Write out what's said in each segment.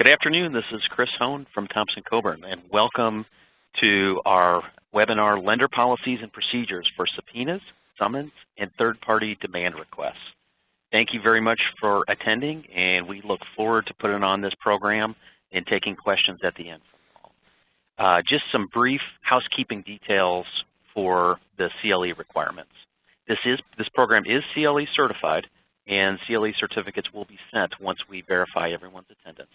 Good afternoon. This is Chris Hone from Thompson Coburn, and welcome to our webinar, Lender Policies and Procedures for Subpoenas, Summons, and Third-Party Demand Requests. Thank you very much for attending, and we look forward to putting on this program and taking questions at the end from you all. Just some brief housekeeping details for the CLE requirements. This program is CLE certified, and CLE certificates will be sent once we verify everyone's attendance.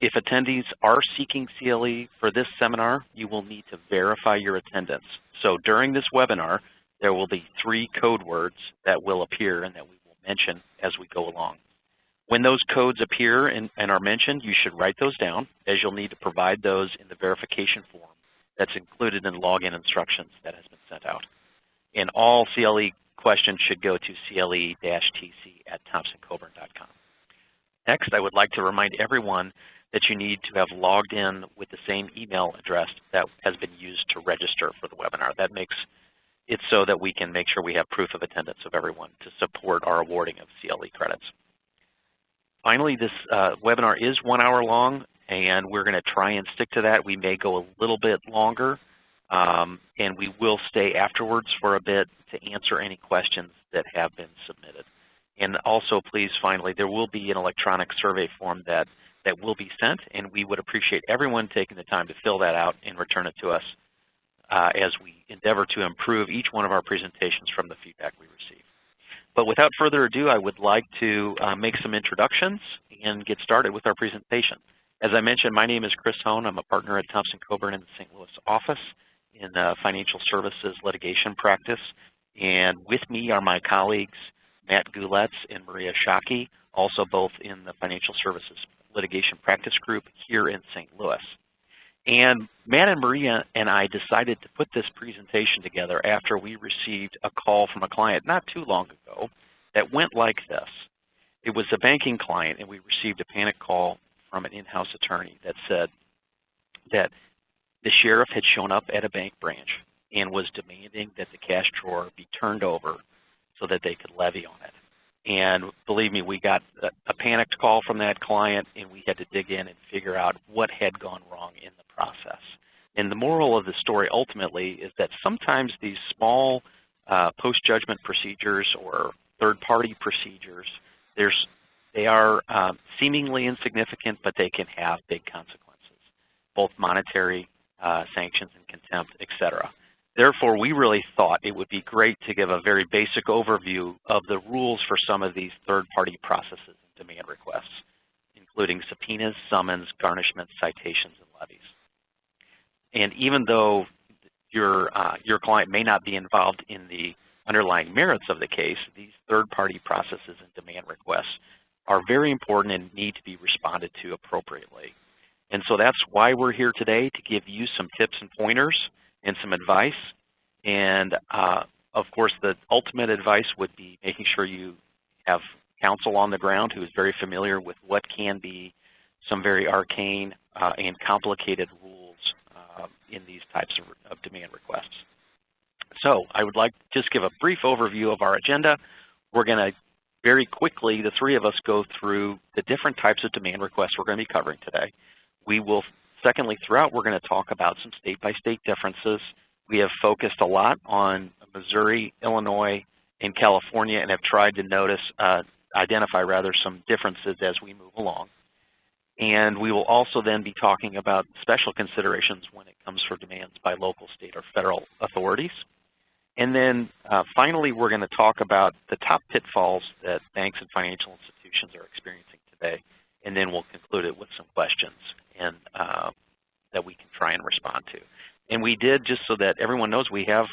If attendees are seeking CLE for this seminar, you will need to verify your attendance. So during this webinar, there will be 3 code words that will appear and that we will mention as we go along. When those codes appear and are mentioned, you should write those down, as you'll need to provide those in the verification form that's included in login instructions that has been sent out. And all CLE questions should go to cle-tc@thompsoncoburn.com. Next, I would like to remind everyone that you need to have logged in with the same email address that has been used to register for the webinar. That makes it so that we can make sure we have proof of attendance of everyone to support our awarding of CLE credits. Finally, this webinar is 1 hour long, and we're going to try and stick to that. We may go a little bit longer, and we will stay afterwards for a bit to answer any questions that have been submitted. And also, please, finally, there will be an electronic survey form that will be sent, and we would appreciate everyone taking the time to fill that out and return it to us as we endeavor to improve each one of our presentations from the feedback we receive. But without further ado, I would like to make some introductions and get started with our presentation. As I mentioned, my name is Chris Hone. I'm a partner at Thompson Coburn in the St. Louis office in the financial services litigation practice. And with me are my colleagues, Matt Gouletz and Maria Shockey, also both in the Financial Services Litigation Practice Group here in St. Louis. And Matt and Maria and I decided to put this presentation together after we received a call from a client not too long ago that went like this. It was a banking client, and we received a panic call from an in-house attorney that said that the sheriff had shown up at a bank branch and was demanding that the cash drawer be turned over so that they could levy on it. And believe me, we got a panicked call from that client, and we had to dig in and figure out what had gone wrong in the process. And the moral of the story ultimately is that sometimes these small post-judgment procedures or third-party procedures, they are seemingly insignificant, but they can have big consequences, both monetary sanctions and contempt, etc. Therefore, we really thought it would be great to give a very basic overview of the rules for some of these third-party processes and demand requests, including subpoenas, summons, garnishments, citations, and levies. And even though your client may not be involved in the underlying merits of the case, these third-party processes and demand requests are very important and need to be responded to appropriately. And so that's why we're here today, to give you some tips and pointers and some advice. And of course, the ultimate advice would be making sure you have counsel on the ground who is very familiar with what can be some very arcane and complicated rules in these types of demand requests. So I would like to just give a brief overview of our agenda. We're going to very quickly, the 3 of us, go through the different types of demand requests we're going to be covering today. We will, secondly, throughout, we're going to talk about some state-by-state differences. We have focused a lot on Missouri, Illinois, and California, and have tried to identify some differences as we move along. And we will also then be talking about special considerations when it comes for demands by local, state, or federal authorities. And then finally, we're going to talk about the top pitfalls that banks and financial institutions are experiencing today. And then we'll conclude it with some questions and that we can try and respond to. And we did, just so that everyone knows, we have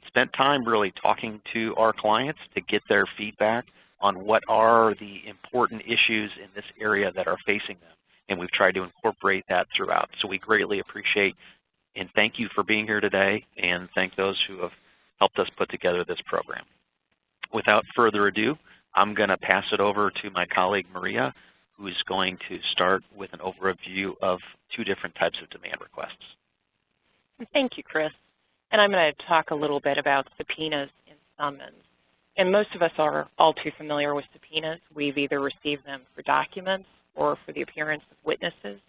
spent time really talking to our clients to get their feedback on what are the important issues in this area that are facing them. And we've tried to incorporate that throughout. So we greatly appreciate and thank you for being here today, and thank those who have helped us put together this program. Without further ado, I'm going to pass it over to my colleague Maria, who is going to start with an overview of 2 different types of demand requests. Thank you, Chris. And I'm going to talk a little bit about subpoenas and summons. And most of us are all too familiar with subpoenas. We've either received them for documents or for the appearance of witnesses.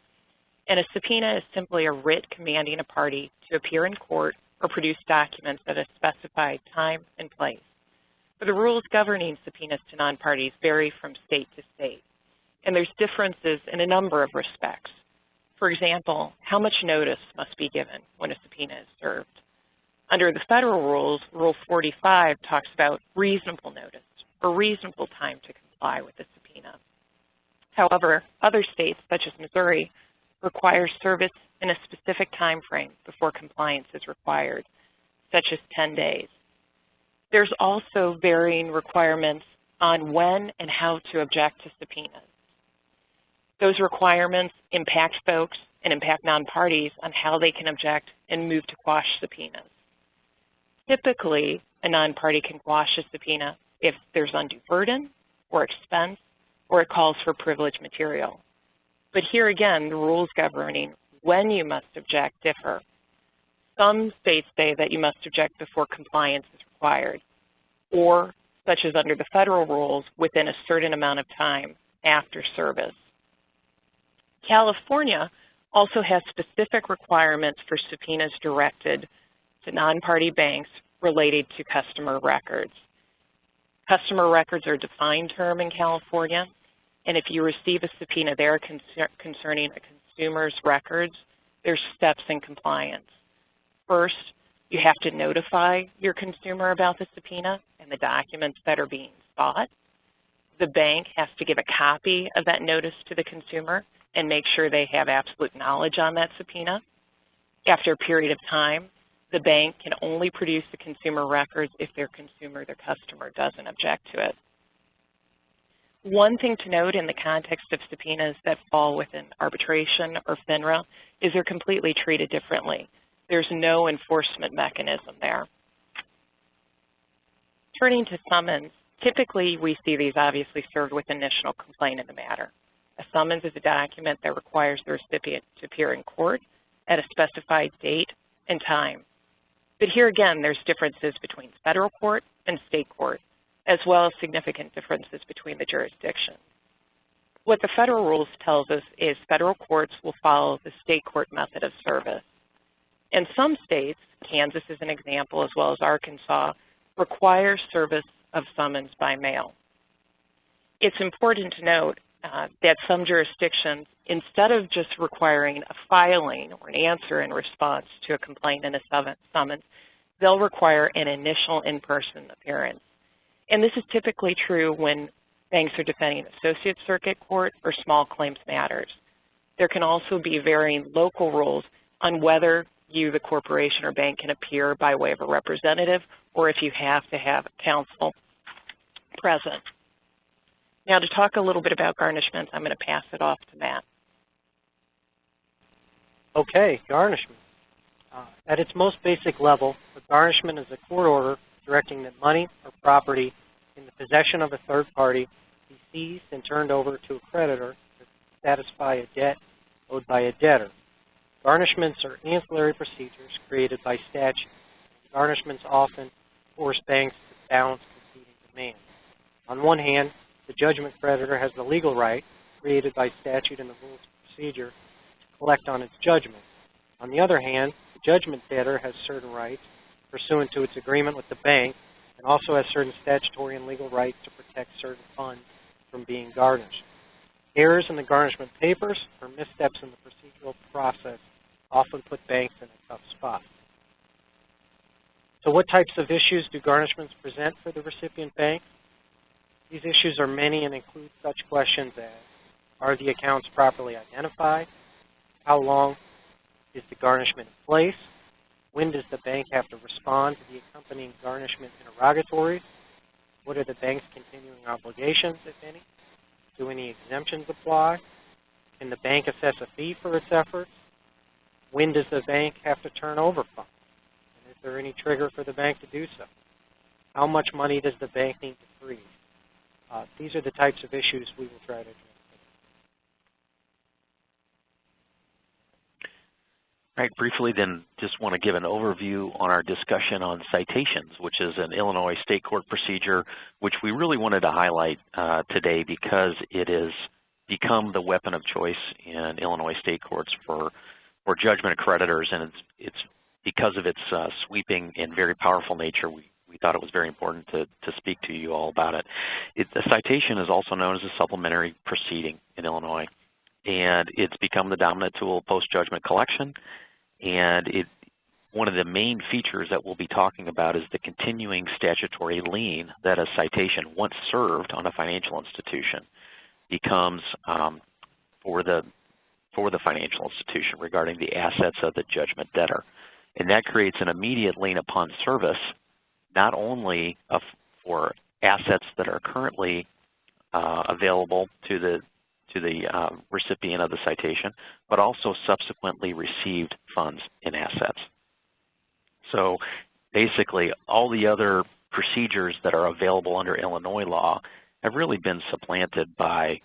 And a subpoena is simply a writ commanding a party to appear in court or produce documents at a specified time and place. But the rules governing subpoenas to non-parties vary from state to state, and there's differences in a number of respects. For example, how much notice must be given when a subpoena is served? Under the federal rules, Rule 45 talks about reasonable notice or reasonable time to comply with the subpoena. However, other states, such as Missouri, require service in a specific time frame before compliance is required, such as 10 days. There's also varying requirements on when and how to object to subpoenas. Those requirements impact folks and impact non-parties on how they can object and move to quash subpoenas. Typically, a non-party can quash a subpoena if there's undue burden or expense or it calls for privileged material. But here again, the rules governing when you must object differ. Some states say that you must object before compliance is required, or, such as under the federal rules, within a certain amount of time after service. California also has specific requirements for subpoenas directed to non-party banks related to customer records. Customer records are a defined term in California, and if you receive a subpoena there concerning a consumer's records, there's steps in compliance. First, you have to notify your consumer about the subpoena and the documents that are being sought. The bank has to give a copy of that notice to the consumer and make sure they have absolute knowledge on that subpoena. After a period of time, the bank can only produce the consumer records if their customer doesn't object to it. One thing to note in the context of subpoenas that fall within arbitration or FINRA is they're completely treated differently. There's no enforcement mechanism there. Turning to summons, typically we see these obviously served with initial complaint in the matter. A summons is a document that requires the recipient to appear in court at a specified date and time. But here again, there's differences between federal court and state court, as well as significant differences between the jurisdictions. What the federal rules tells us is federal courts will follow the state court method of service. And some states, Kansas is an example, as well as Arkansas, require service of summons by mail. It's important to note that some jurisdictions, instead of just requiring a filing or an answer in response to a complaint and a summons, they'll require an initial in-person appearance. And this is typically true when banks are defending associate circuit court or small claims matters. There can also be varying local rules on whether you, the corporation or bank, can appear by way of a representative or if you have to have counsel present. Now, to talk a little bit about garnishments, I'm going to pass it off to Matt. Okay, garnishment. At its most basic level, a garnishment is a court order directing that money or property in the possession of a third party be seized and turned over to a creditor to satisfy a debt owed by a debtor. Garnishments are ancillary procedures created by statute. Garnishments often force banks to balance competing demands. On one hand, the judgment creditor has the legal right, created by statute and the rules of procedure, to collect on its judgment. On the other hand, the judgment debtor has certain rights pursuant to its agreement with the bank and also has certain statutory and legal rights to protect certain funds from being garnished. Errors in the garnishment papers or missteps in the procedural process often put banks in a tough spot. So what types of issues do garnishments present for the recipient bank? These issues are many and include such questions as, are the accounts properly identified? How long is the garnishment in place? When does the bank have to respond to the accompanying garnishment interrogatories? What are the bank's continuing obligations, if any? Do any exemptions apply? Can the bank assess a fee for its efforts? When does the bank have to turn over funds? And is there any trigger for the bank to do so? How much money does the bank need to freeze? These are the types of issues we will try to address. All right, briefly then, just want to give an overview on our discussion on citations, which is an Illinois state court procedure, which we really wanted to highlight today because it is become the weapon of choice in Illinois state courts for judgment creditors, and it's because of its sweeping and very powerful nature. We thought it was very important to speak to you all about it. The citation is also known as a supplementary proceeding in Illinois, and it's become the dominant tool of post-judgment collection. And one of the main features that we'll be talking about is the continuing statutory lien that a citation, once served on a financial institution, becomes for the financial institution regarding the assets of the judgment debtor. And that creates an immediate lien upon service, not only for assets that are currently available to the recipient of the citation, but also subsequently received funds and assets. So basically, all the other procedures that are available under Illinois law have really been supplanted by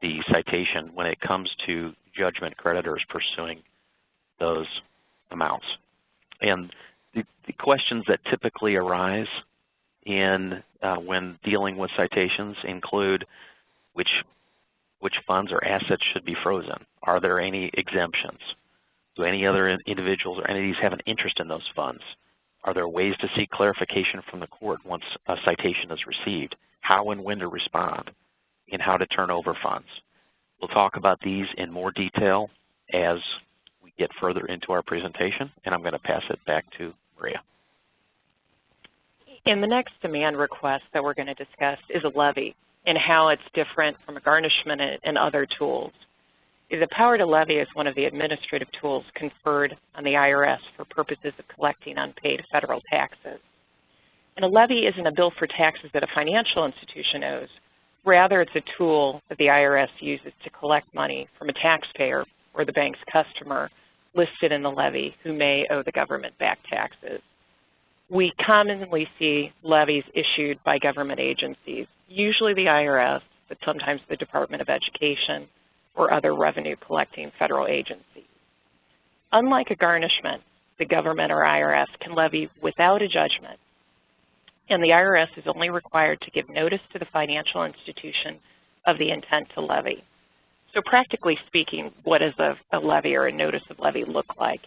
the citation when it comes to judgment creditors pursuing those amounts. And the questions that typically arise in when dealing with citations include which funds or assets should be frozen? Are there any exemptions? Do any other individuals or entities have an interest in those funds? Are there ways to seek clarification from the court once a citation is received? How and when to respond, and how to turn over funds? We'll talk about these in more detail as we get further into our presentation, and I'm going to pass it back to Maria. And the next demand request that we're going to discuss is a levy and how it's different from a garnishment and other tools. The power to levy is one of the administrative tools conferred on the IRS for purposes of collecting unpaid federal taxes. And a levy isn't a bill for taxes that a financial institution owes. Rather, it's a tool that the IRS uses to collect money from a taxpayer or the bank's customer listed in the levy who may owe the government back taxes. We commonly see levies issued by government agencies, usually the IRS, but sometimes the Department of Education or other revenue collecting federal agencies. Unlike a garnishment, the government or IRS can levy without a judgment, and the IRS is only required to give notice to the financial institution of the intent to levy. So practically speaking, what does a levy or a notice of levy look like?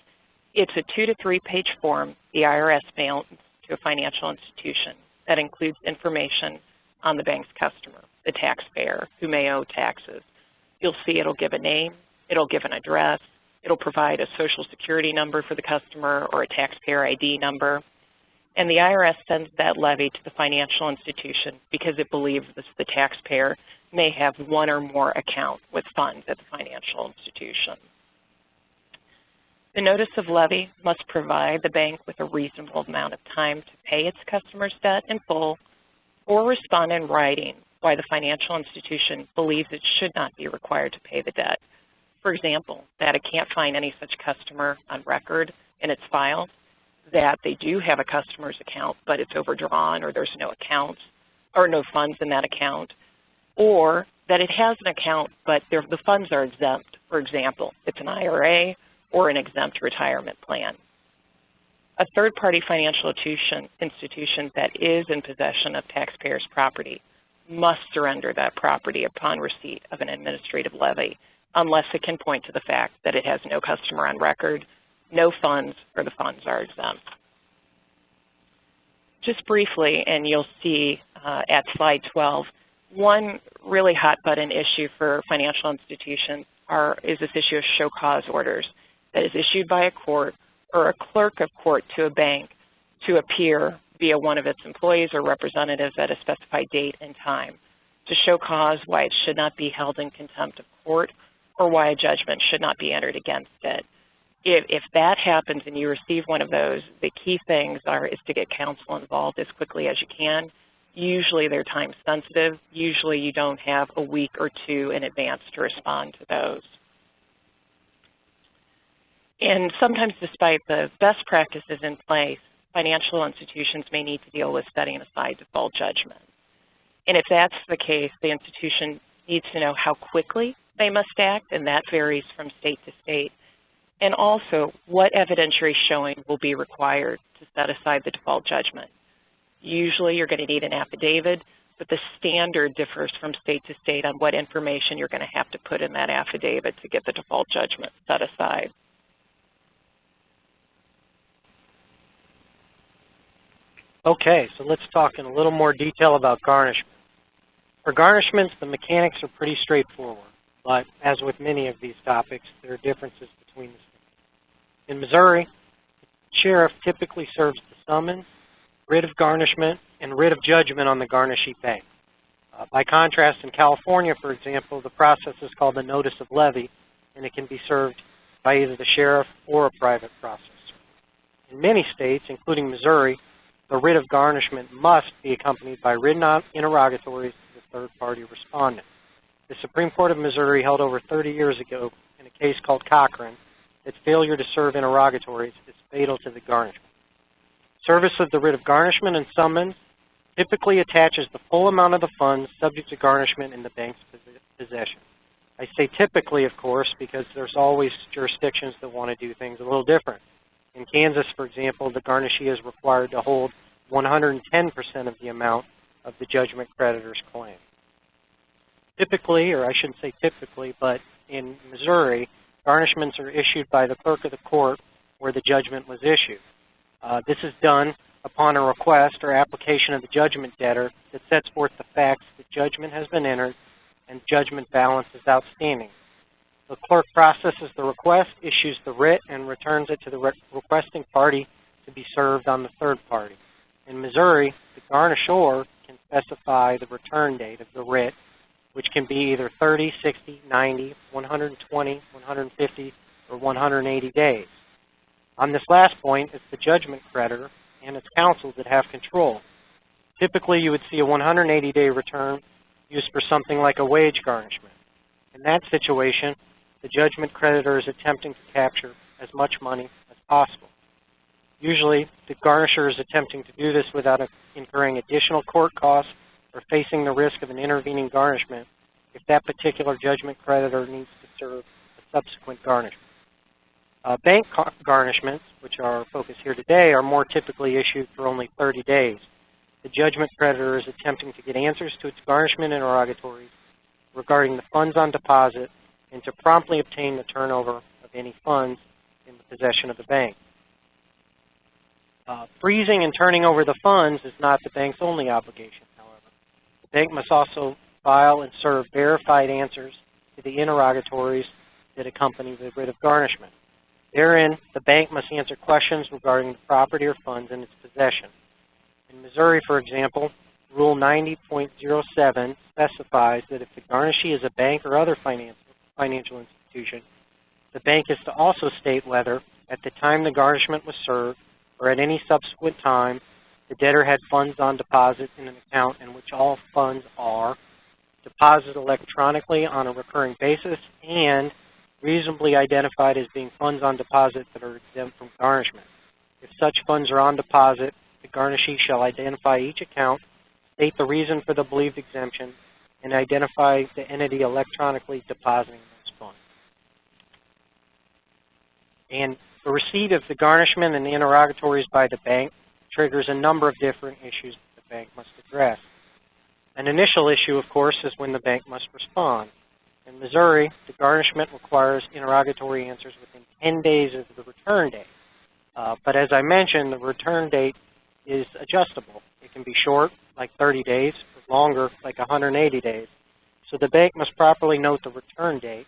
It's a 2 to 3 page form the IRS mails to a financial institution that includes information on the bank's customer, the taxpayer, who may owe taxes. You'll see it'll give a name, it'll give an address, it'll provide a social security number for the customer or a taxpayer ID number. And the IRS sends that levy to the financial institution because it believes the taxpayer may have one or more accounts with funds at the financial institution. The notice of levy must provide the bank with a reasonable amount of time to pay its customer's debt in full or respond in writing why the financial institution believes it should not be required to pay the debt. For example, that it can't find any such customer on record in its files, that they do have a customer's account but it's overdrawn or there's no account or no funds in that account, or that it has an account but the funds are exempt. For example, it's an IRA or an exempt retirement plan. A third-party financial institution that is in possession of taxpayers' property must surrender that property upon receipt of an administrative levy unless it can point to the fact that it has no customer on record, no funds, or the funds are exempt. Just briefly, and you'll see at slide 12, one really hot button issue for financial institutions is this issue of show cause orders that is issued by a court or a clerk of court to a bank to appear via one of its employees or representatives at a specified date and time to show cause why it should not be held in contempt of court or why a judgment should not be entered against it. If that happens and you receive one of those, the key things is to get counsel involved as quickly as you can. Usually they're time sensitive. Usually you don't have a week or two in advance to respond to those. And sometimes despite the best practices in place, financial institutions may need to deal with setting aside default judgment. And if that's the case, the institution needs to know how quickly they must act, and that varies from state to state. And also, what evidentiary showing will be required to set aside the default judgment. Usually, you're going to need an affidavit but the standard differs from state to state on what information you're going to have to put in that affidavit to get the default judgment set aside. Okay, so let's talk in a little more detail about garnishment. For garnishments, the mechanics are pretty straightforward, but as with many of these topics, there are differences between the states. In Missouri, the sheriff typically serves the summons, writ of garnishment, and writ of judgment on the garnishee bank. By contrast, in California, for example, the process is called the notice of levy, and it can be served by either the sheriff or a private processor. In many states, including Missouri, the writ of garnishment must be accompanied by written interrogatories to the third-party respondent. The Supreme Court of Missouri held over 30 years ago in a case called Cochran that failure to serve interrogatories is fatal to the garnishment. Service of the writ of garnishment and summons typically attaches the full amount of the funds subject to garnishment in the bank's possession. I say typically, of course, because there's always jurisdictions that want to do things a little different. In Kansas, for example, the garnishee is required to hold 110% of the amount of the judgment creditor's claim. Typically, or I shouldn't say typically, but in Missouri, garnishments are issued by the clerk of the court where the judgment was issued. This is done upon a request or application of the judgment debtor that sets forth the facts that judgment has been entered and judgment balance is outstanding. The clerk processes the request, issues the writ, and returns it to the requesting party to be served on the third party. In Missouri, the garnisher can specify the return date of the writ, which can be either 30, 60, 90, 120, 150, or 180 days. On this last point, it's the judgment creditor and its counsel that have control. Typically, you would see a 180-day return used for something like a wage garnishment. In that situation, the judgment creditor is attempting to capture as much money as possible. Usually, the garnisher is attempting to do this without incurring additional court costs or facing the risk of an intervening garnishment if that particular judgment creditor needs to serve a subsequent garnishment. Bank garnishments, which are our focus here today, are more typically issued for only 30 days. The judgment creditor is attempting to get answers to its garnishment interrogatories regarding the funds on deposit and to promptly obtain the turnover of any funds in the possession of the bank. Freezing and turning over the funds is not the bank's only obligation, however. The bank must also file and serve verified answers to the interrogatories that accompany the writ of garnishment. Therein, the bank must answer questions regarding the property or funds in its possession. In Missouri, for example, Rule 90.07 specifies that if the garnishee is a bank or other financial institution, the bank is to also state whether, at the time the garnishment was served, or at any subsequent time, the debtor had funds on deposit in an account in which all funds are deposited electronically on a recurring basis and reasonably identified as being funds on deposit that are exempt from garnishment. If such funds are on deposit, the garnishee shall identify each account, state the reason for the believed exemption, and identify the entity electronically depositing those funds. And the receipt of the garnishment and the interrogatories by the bank triggers a number of different issues that the bank must address. An initial issue, of course, is when the bank must respond. In Missouri, the garnishment requires interrogatory answers within 10 days of the return date. But as I mentioned, the return date is adjustable. It can be short, like 30 days, or longer, like 180 days. So the bank must properly note the return date.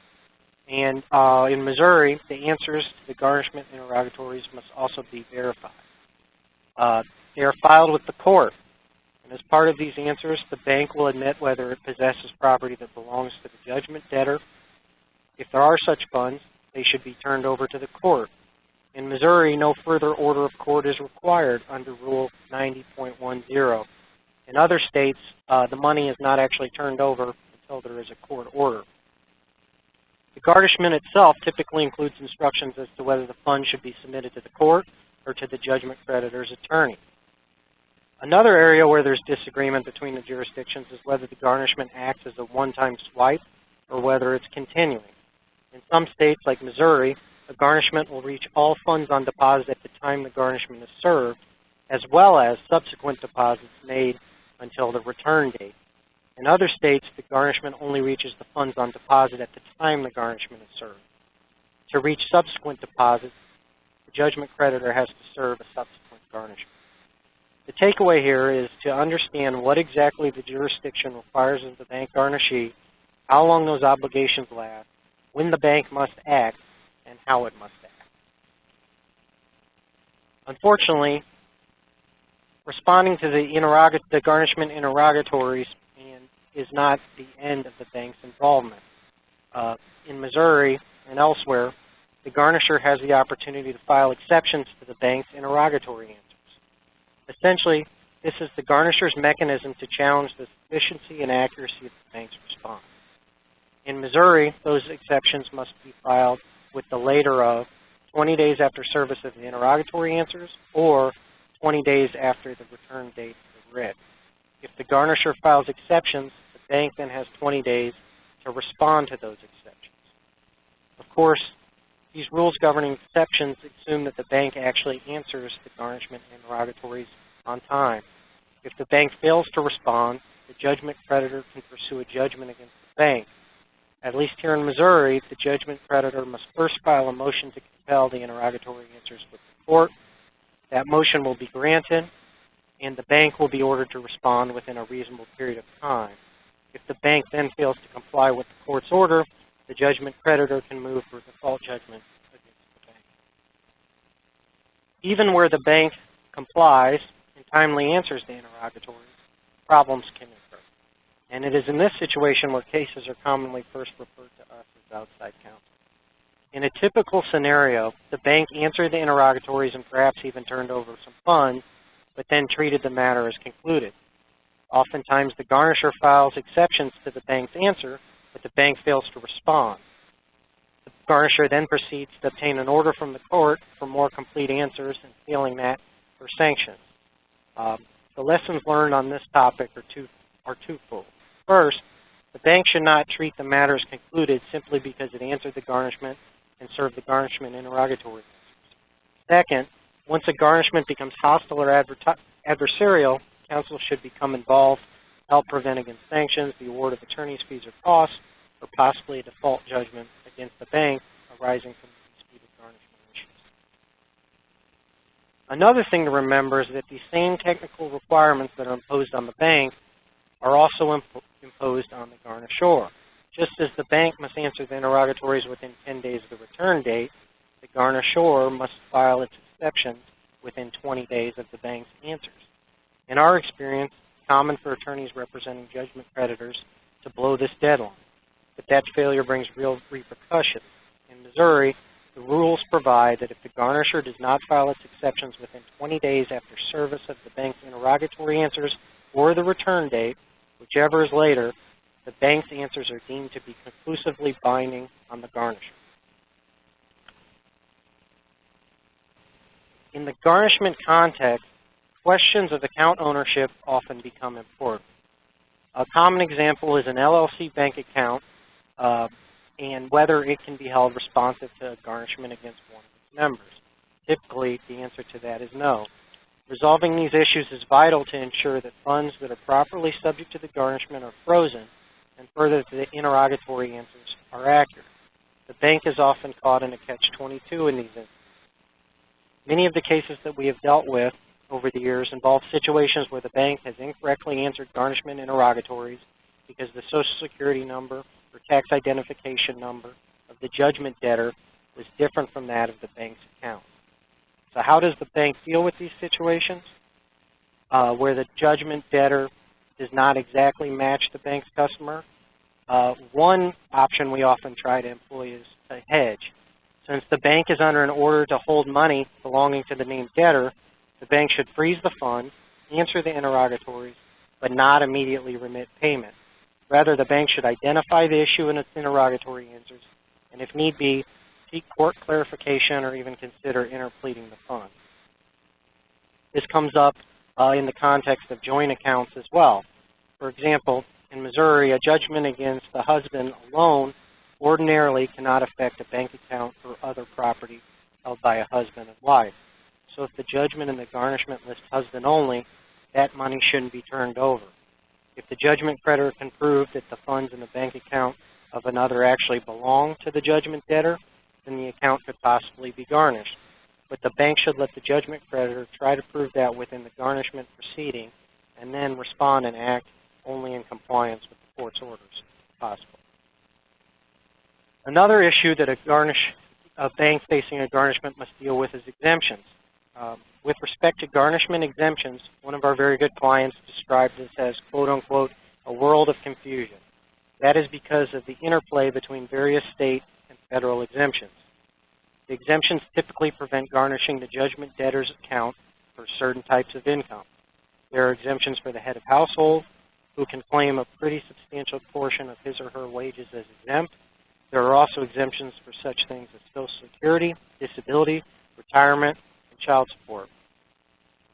And in Missouri, the answers to the garnishment interrogatories must also be verified. They are filed with the court. And as part of these answers, the bank will admit whether it possesses property that belongs to the judgment debtor. If there are such funds, they should be turned over to the court. In Missouri, no further order of court is required under Rule 90.10. In other states, the money is not actually turned over until there is a court order. The garnishment itself typically includes instructions as to whether the funds should be submitted to the court or to the judgment creditor's attorney. Another area where there's disagreement between the jurisdictions is whether the garnishment acts as a one-time swipe or whether it's continuing. In some states, like Missouri, a garnishment will reach all funds on deposit at the time the garnishment is served, as well as subsequent deposits made until the return date. In other states, the garnishment only reaches the funds on deposit at the time the garnishment is served. To reach subsequent deposits, the judgment creditor has to serve a subsequent garnishment. The takeaway here is to understand what exactly the jurisdiction requires of the bank garnishee, how long those obligations last, when the bank must act, and how it must act. Unfortunately, responding to the garnishment interrogatories is not the end of the bank's involvement. In Missouri and elsewhere, the garnisher has the opportunity to file exceptions to the bank's interrogatory answers. Essentially, this is the garnisher's mechanism to challenge the sufficiency and accuracy of the bank's response. In Missouri, those exceptions must be filed with the later of 20 days after service of the interrogatory answers or 20 days after the return date of the writ. If the garnisher files exceptions, the bank then has 20 days to respond to those exceptions. Of course, these rules governing exceptions assume that the bank actually answers the garnishment interrogatories on time. If the bank fails to respond, the judgment creditor can pursue a judgment against the bank. At least here in Missouri, the judgment creditor must first file a motion to compel the interrogatory answers with the court. That motion will be granted, and the bank will be ordered to respond within a reasonable period of time. If the bank then fails to comply with the court's order, the judgment creditor can move for default judgment against the bank. Even where the bank complies and timely answers the interrogatories, problems can occur. And it is in this situation where cases are commonly first referred to us as outside counsel. In a typical scenario, the bank answered the interrogatories and perhaps even turned over some funds, but then treated the matter as concluded. Oftentimes, the garnisher files exceptions to the bank's answer, but the bank fails to respond. The garnisher then proceeds to obtain an order from the court for more complete answers, and failing that, for sanctions. The lessons learned on this topic are twofold. First, the bank should not treat the matter as concluded simply because it answered the garnishment and served the garnishment interrogatory answers. Second, once a garnishment becomes hostile or adversarial, counsel should become involved to help prevent against sanctions, the award of attorney's fees or costs, or possibly a default judgment against the bank arising from the disputed garnishment issues. Another thing to remember is that the same technical requirements that are imposed on the bank are also imposed on the garnisher. Just as the bank must answer the interrogatories within 10 days of the return date, the garnisher must file its exceptions within 20 days of the bank's answers. In our experience, it's common for attorneys representing judgment creditors to blow this deadline, but that failure brings real repercussions. In Missouri, the rules provide that if the garnisher does not file its exceptions within 20 days after service of the bank's interrogatory answers or the return date, whichever is later, the bank's answers are deemed to be conclusively binding on the garnisher. In the garnishment context, questions of account ownership often become important. A common example is an LLC bank account and whether it can be held responsive to a garnishment against one of its members. Typically, the answer to that is no. Resolving these issues is vital to ensure that funds that are properly subject to the garnishment are frozen and further that the interrogatory answers are accurate. The bank is often caught in a catch-22 in these instances. Many of the cases that we have dealt with over the years involve situations where the bank has incorrectly answered garnishment interrogatories because the Social Security number or tax identification number of the judgment debtor was different from that of the bank's account. So how does the bank deal with these situations where the judgment debtor does not exactly match the bank's customer? One option we often try to employ is a hedge. Since the bank is under an order to hold money belonging to the named debtor, the bank should freeze the fund, answer the interrogatories, but not immediately remit payment. Rather, the bank should identify the issue in its interrogatory answers, and if need be, seek court clarification or even consider interpleading the fund. This comes up in the context of joint accounts as well. For example, in Missouri, a judgment against the husband alone ordinarily cannot affect a bank account or other property held by a husband and wife. So if the judgment in the garnishment lists husband only, that money shouldn't be turned over. If the judgment creditor can prove that the funds in the bank account of another actually belong to the judgment debtor, then the account could possibly be garnished. But the bank should let the judgment creditor try to prove that within the garnishment proceeding and then respond and act only in compliance with the court's orders, if possible. Another issue that a bank facing a garnishment must deal with is exemptions. With respect to garnishment exemptions, one of our very good clients described this as, quote unquote, a world of confusion. That is because of the interplay between various state and federal exemptions. The exemptions typically prevent garnishing the judgment debtor's account for certain types of income. There are exemptions for the head of household, who can claim a pretty substantial portion of his or her wages as exempt. There are also exemptions for such things as Social Security, disability, retirement, and child support.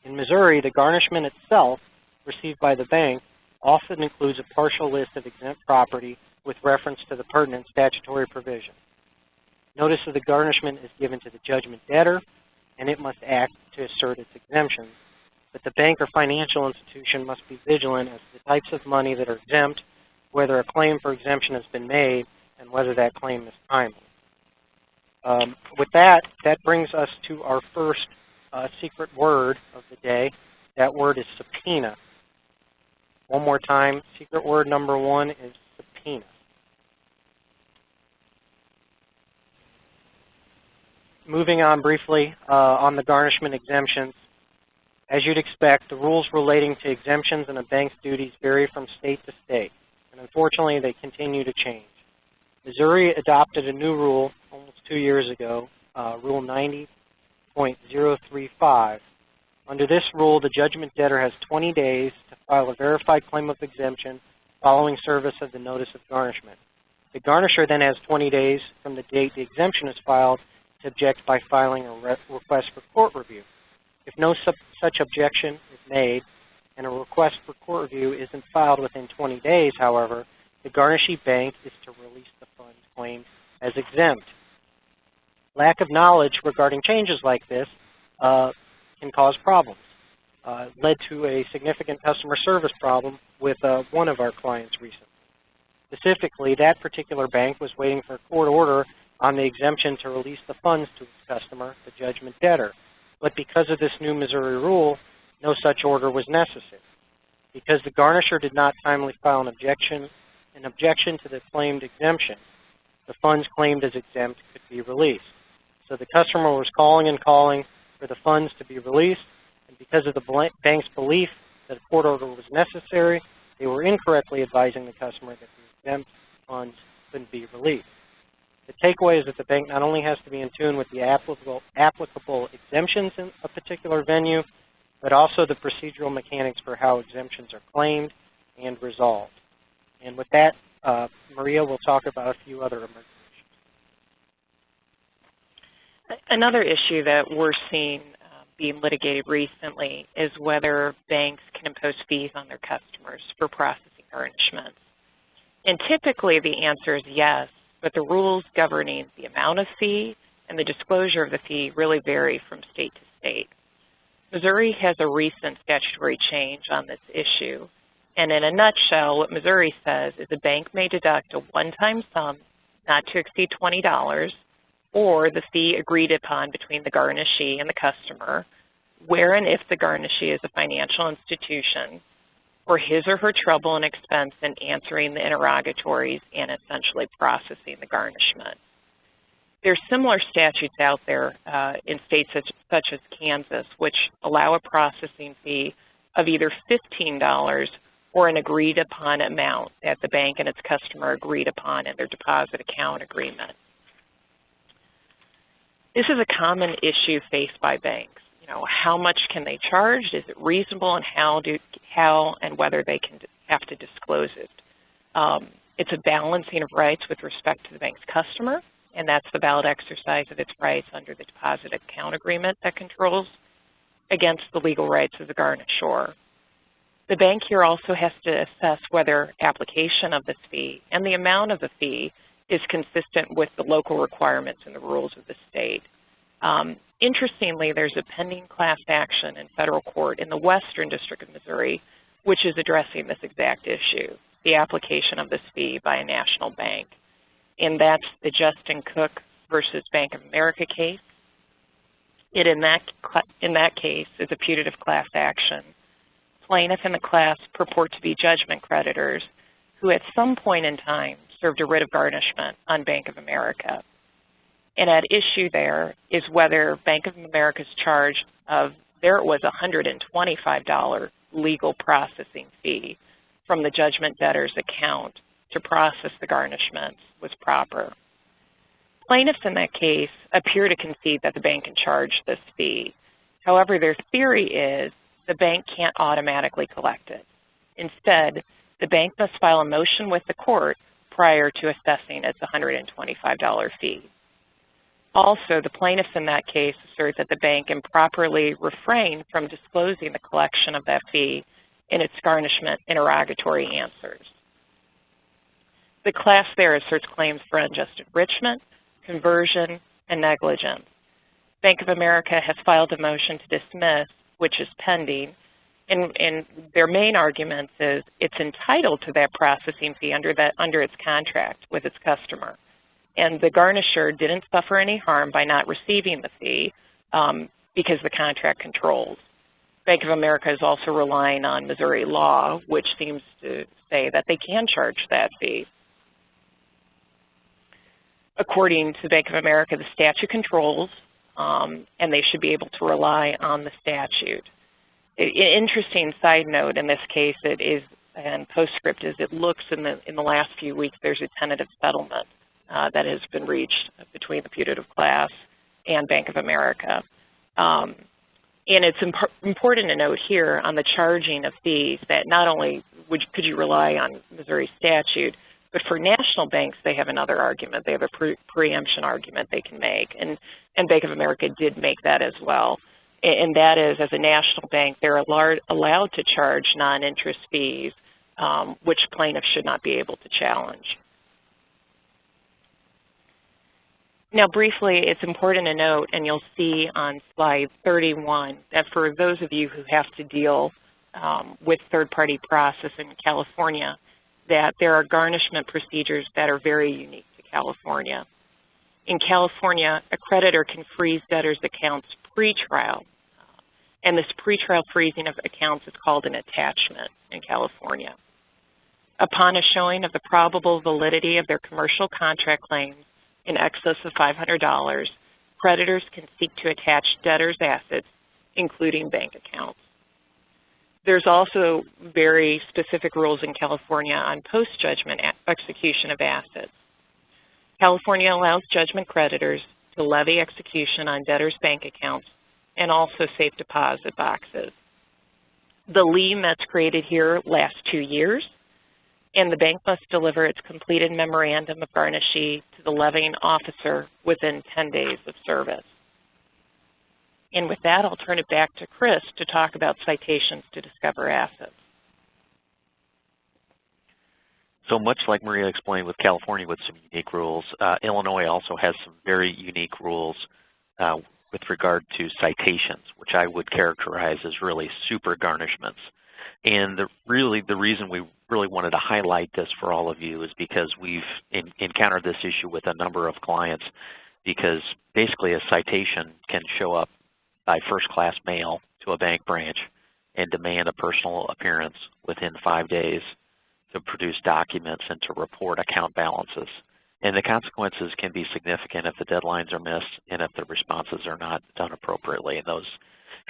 In Missouri, the garnishment itself, received by the bank, often includes a partial list of exempt property with reference to the pertinent statutory provision. Notice of the garnishment is given to the judgment debtor, and it must act to assert its exemptions. But the bank or financial institution must be vigilant as to the types of money that are exempt, whether a claim for exemption has been made, and whether that claim is timely. With that brings us to our first secret word of the day. That word is subpoena. One more time, secret word number one is subpoena. Moving on briefly on the garnishment exemptions. As you'd expect, the rules relating to exemptions and a bank's duties vary from state to state, and unfortunately they continue to change. Missouri adopted a new rule almost 2 years ago, Rule 90.035. Under this rule, the judgment debtor has 20 days to file a verified claim of exemption following service of the notice of garnishment. The garnisher then has 20 days from the date the exemption is filed to object by filing a request for court review. If no such objection is made and a request for court review isn't filed within 20 days, however, the garnishee bank is to release the funds claimed as exempt. Lack of knowledge regarding changes like this can cause problems. Led to a significant customer service problem with one of our clients recently. Specifically, that particular bank was waiting for a court order on the exemption to release the funds to its customer, the judgment debtor. But because of this new Missouri rule, no such order was necessary. Because the garnisher did not timely file an objection to the claimed exemption, the funds claimed as exempt could be released. So the customer was calling and calling for the funds to be released, and because of the bank's belief that a court order was necessary, they were incorrectly advising the customer that the exempt funds couldn't be released. The takeaway is that the bank not only has to be in tune with the applicable exemptions in a particular venue, but also the procedural mechanics for how exemptions are claimed and resolved. And with that, Maria will talk about a few other emerging issues. Another issue that we're seeing being litigated recently is whether banks can impose fees on their customers for processing garnishments. And typically the answer is yes, but the rules governing the amount of fee and the disclosure of the fee really vary from state to state. Missouri has a recent statutory change on this issue, and in a nutshell, what Missouri says is a bank may deduct a one-time sum not to exceed $20 or the fee agreed upon between the garnishee and the customer, where and if the garnishee is a financial institution, for his or her trouble and expense in answering the interrogatories and essentially processing the garnishment. There's similar statutes out there in states such as Kansas, which allow a processing fee of either $15 or an agreed upon amount that the bank and its customer agreed upon in their deposit account agreement. This is a common issue faced by banks. You know, how much can they charge? Is it reasonable, and how and whether they can have to disclose it? It's a balancing of rights with respect to the bank's customer, and that's the valid exercise of its rights under the deposit account agreement that controls against the legal rights of the garnisher. The bank here also has to assess whether application of this fee and the amount of the fee is consistent with the local requirements and the rules of the state. Interestingly, there's a pending class action in federal court in the Western District of Missouri which is addressing this exact issue, the application of this fee by a national bank. And that's the Justin Cook versus Bank of America case. In that case, it's a putative class action. Plaintiff and the class purport to be judgment creditors who at some point in time served a writ of garnishment on Bank of America. And at issue there is whether Bank of America's charge of, there it was $125 legal processing fee from the judgment debtor's account to process the garnishments was proper. Plaintiffs in that case appear to concede that the bank can charge this fee. However, their theory is the bank can't automatically collect it. Instead, the bank must file a motion with the court prior to assessing its $125 fee. Also, the plaintiffs in that case assert that the bank improperly refrained from disclosing the collection of that fee in its garnishment interrogatory answers. The class there asserts claims for unjust enrichment, conversion, and negligence. Bank of America has filed a motion to dismiss, which is pending, and their main argument is it's entitled to that processing fee under its contract with its customer. And the garnisher didn't suffer any harm by not receiving the fee because the contract controls. Bank of America is also relying on Missouri law, which seems to say that they can charge that fee. According to Bank of America, the statute controls, and they should be able to rely on the statute. An interesting side note in this case and postscript is it looks in the last few weeks there's a tentative settlement that has been reached between the putative class and Bank of America. And it's important to note here on the charging of fees that not only could you rely on Missouri statute, but for national banks, they have another argument. They have a preemption argument they can make, and Bank of America did make that as well. And that is, as a national bank, they're allowed to charge non-interest fees, which plaintiffs should not be able to challenge. Now, briefly, it's important to note, and you'll see on slide 31, that for those of you who have to deal with third-party processing in California, that there are garnishment procedures that are very unique to California. In California, a creditor can freeze debtors' accounts pre-trial, and this pre-trial freezing of accounts is called an attachment in California. Upon a showing of the probable validity of their commercial contract claims in excess of $500, creditors can seek to attach debtors' assets, including bank accounts. There's also very specific rules in California on post-judgment execution of assets. California allows judgment creditors to levy execution on debtors' bank accounts and also safe deposit boxes. The lien that's created here lasts 2 years, and the bank must deliver its completed memorandum of garnishee to the levying officer within 10 days of service. And with that, I'll turn it back to Chris to talk about citations to discover assets. So much like Maria explained with California with some unique rules, Illinois also has some very unique rules with regard to citations, which I would characterize as really super garnishments. And the reason we really wanted to highlight this for all of you is because we've encountered this issue with a number of clients, because basically a citation can show up by first-class mail to a bank branch and demand a personal appearance within 5 days to produce documents and to report account balances. And the consequences can be significant if the deadlines are missed and if the responses are not done appropriately. And those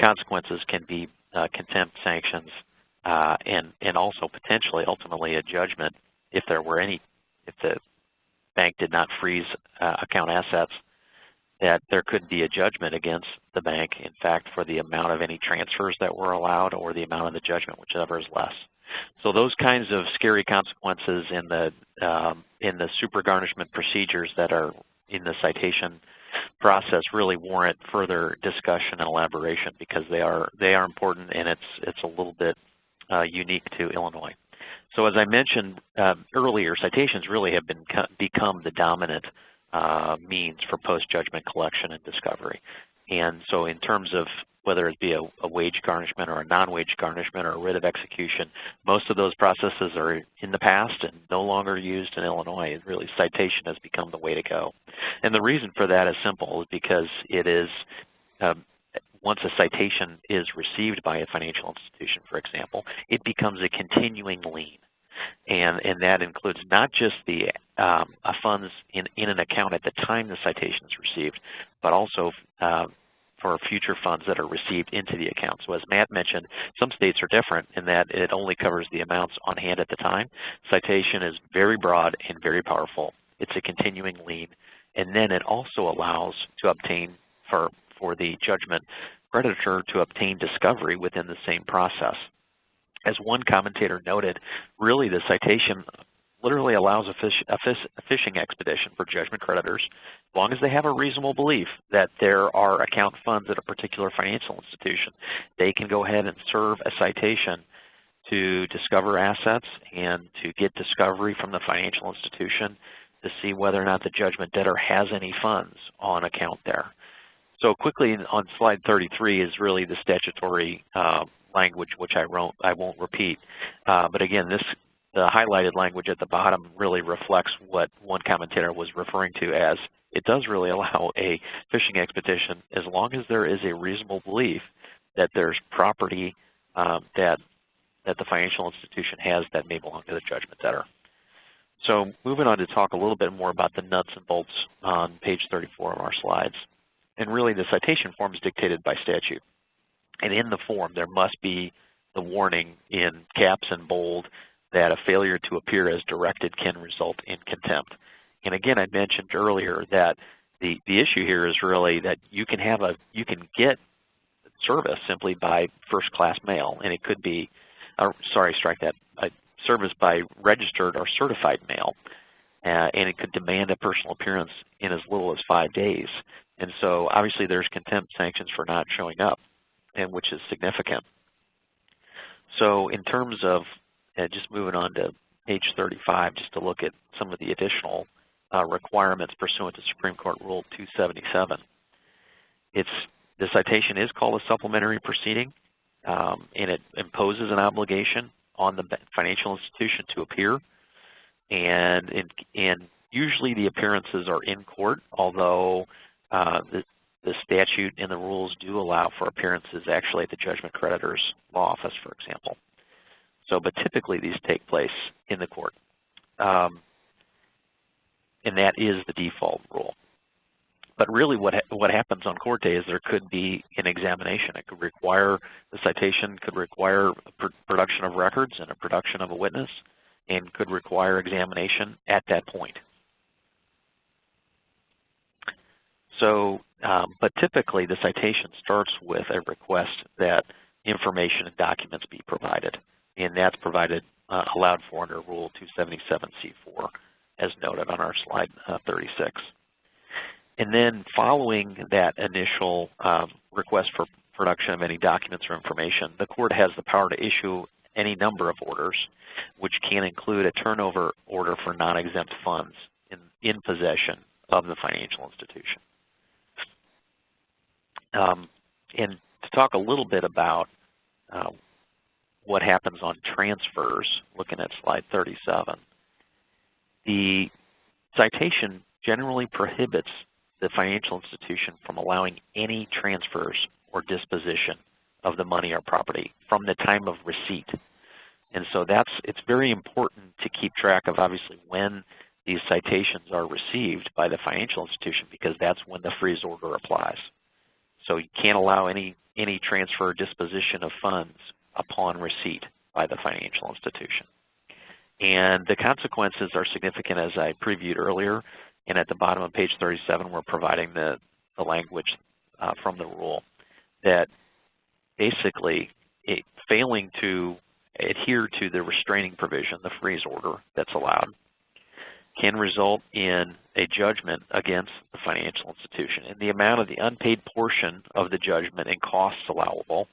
consequences can be contempt sanctions and also potentially ultimately a judgment if the bank did not freeze account assets, that there could be a judgment against the bank, in fact, for the amount of any transfers that were allowed or the amount of the judgment, whichever is less. So those kinds of scary consequences in the super garnishment procedures that are in the citation process really warrant further discussion and elaboration, because they are important, and it's a little bit unique to Illinois. So as I mentioned earlier, citations really have become the dominant means for post-judgment collection and discovery. And so in terms of whether it be a wage garnishment or a non-wage garnishment or a writ of execution. Most of those processes are in the past and no longer used in Illinois. Really, citation has become the way to go. And the reason for that is simple, because it is, once a citation is received by a financial institution, for example, it becomes a continuing lien. And that includes not just the funds in an account at the time the citation is received, but also for future funds that are received into the account. So as Matt mentioned, some states are different in that it only covers the amounts on hand at the time. Citation is very broad and very powerful. It's a continuing lien. And then it also allows to obtain, for the judgment creditor to obtain discovery within the same process. As one commentator noted, really the citation literally allows a fishing expedition for judgment creditors, as long as they have a reasonable belief that there are account funds at a particular financial institution. They can go ahead and serve a citation to discover assets and to get discovery from the financial institution to see whether or not the judgment debtor has any funds on account there. So quickly on slide 33 is really the statutory language, which I won't repeat. But again, the highlighted language at the bottom really reflects what one commentator was referring to as it does really allow a fishing expedition as long as there is a reasonable belief that there's property that the financial institution has that may belong to the judgment debtor. So moving on to talk a little bit more about the nuts and bolts on page 34 of our slides. And really the citation form is dictated by statute. And in the form, there must be the warning in caps and bold that a failure to appear as directed can result in contempt. And again, I mentioned earlier that the issue here is really that you can get service simply by first-class mail, and it could be, service by registered or certified mail, and it could demand a personal appearance in as little as 5 days. And so obviously there's contempt sanctions for not showing up, and which is significant. So in terms of, just moving on to page 35, just to look at some of the additional requirements pursuant to Supreme Court Rule 277. The citation is called a supplementary proceeding, and it imposes an obligation on the financial institution to appear. And usually the appearances are in court, although the statute and the rules do allow for appearances actually at the judgment creditor's law office, for example. So, but typically these take place in the court, and that is the default rule. But really what happens on court day is there could be an examination. It could require, the citation could require production of records and a production of a witness, and could require examination at that point. So, but typically the citation starts with a request that information and documents be provided, and that's provided, allowed for under Rule 277C4, as noted on our slide 36. And then following that initial request for production of any documents or information, the court has the power to issue any number of orders, which can include a turnover order for non-exempt funds in possession of the financial institution. And to talk a little bit about what happens on transfers, looking at slide 37, the citation generally prohibits the financial institution from allowing any transfers or disposition of the money or property from the time of receipt. And so it's very important to keep track of obviously when these citations are received by the financial institution, because that's when the freeze order applies. So you can't allow any transfer or disposition of funds upon receipt by the financial institution. And the consequences are significant, as I previewed earlier, and at the bottom of page 37 we're providing the language from the rule that basically failing to adhere to the restraining provision, the freeze order that's allowed, can result in a judgment against the financial institution in the amount of the unpaid portion of the judgment and costs allowable,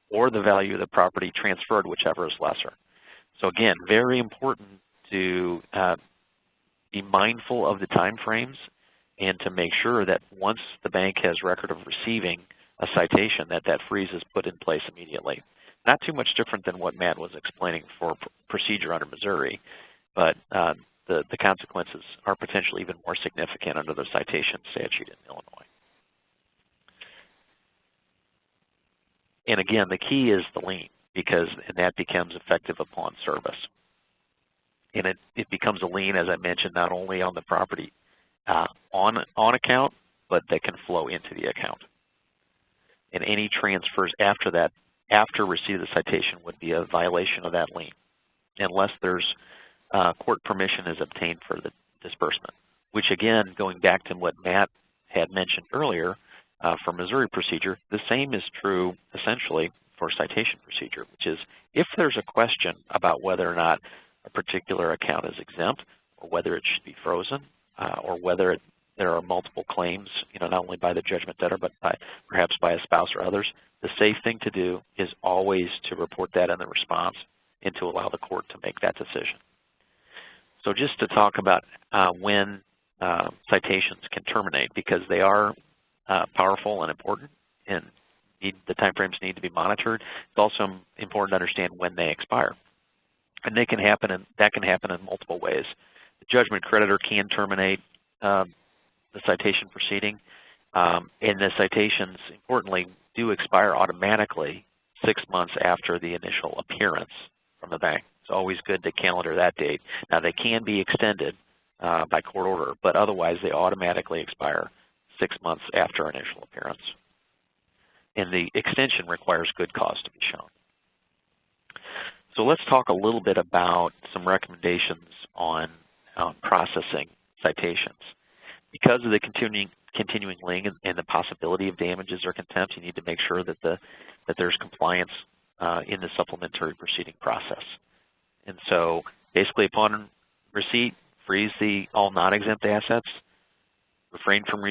or the value of the property transferred, whichever is lesser. So again, very important to be mindful of the time frames and to make sure that once the bank has record of receiving a citation, that freeze is put in place immediately. Not too much different than what Matt was explaining for procedure under Missouri, but the consequences are potentially even more significant under the citation statute in Illinois. And again, the key is the lien, and that becomes effective upon service. And it becomes a lien, as I mentioned, not only on the property on account, but that can flow into the account. And any transfers after that, after receipt of the citation, would be a violation of that lien, unless there's court permission is obtained for the disbursement, which again, going back to what Matt had mentioned earlier for Missouri procedure, the same is true essentially for citation procedure, which is if there's a question about whether or not a particular account is exempt, or whether it should be frozen, or whether there are multiple claims, not only by the judgment debtor, but perhaps by a spouse or others, the safe thing to do is always to report that in the response and to allow the court to make that decision. So just to talk about when citations can terminate, because they are powerful and important, and the timeframes need to be monitored. It's also important to understand when they expire, and that can happen in multiple ways. The judgment creditor can terminate the citation proceeding, and the citations, importantly, do expire automatically 6 months after the initial appearance from the bank. It's always good to calendar that date. Now, they can be extended by court order, but otherwise they automatically expire 6 months after initial appearance. And the extension requires good cause to be shown. So let's talk a little bit about some recommendations on processing citations. Because of the continuing lien and the possibility of damages or contempt, you need to make sure that there's compliance in the supplementary proceeding process. And so basically upon receipt, freeze all non-exempt assets, refrain from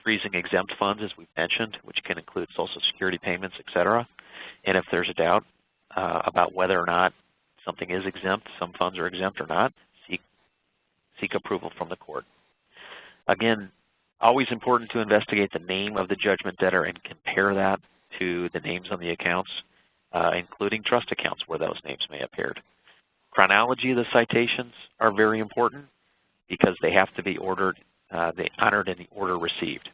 freezing exempt funds, as we've mentioned, which can include Social Security payments, et cetera. And if there's a doubt about whether or not something is exempt, some funds are exempt or not, seek approval from the court. Again, always important to investigate the name of the judgment debtor and compare that to the names on the accounts, including trust accounts where those names may appear. Chronology of the citations are very important because they have to be honored in the order received.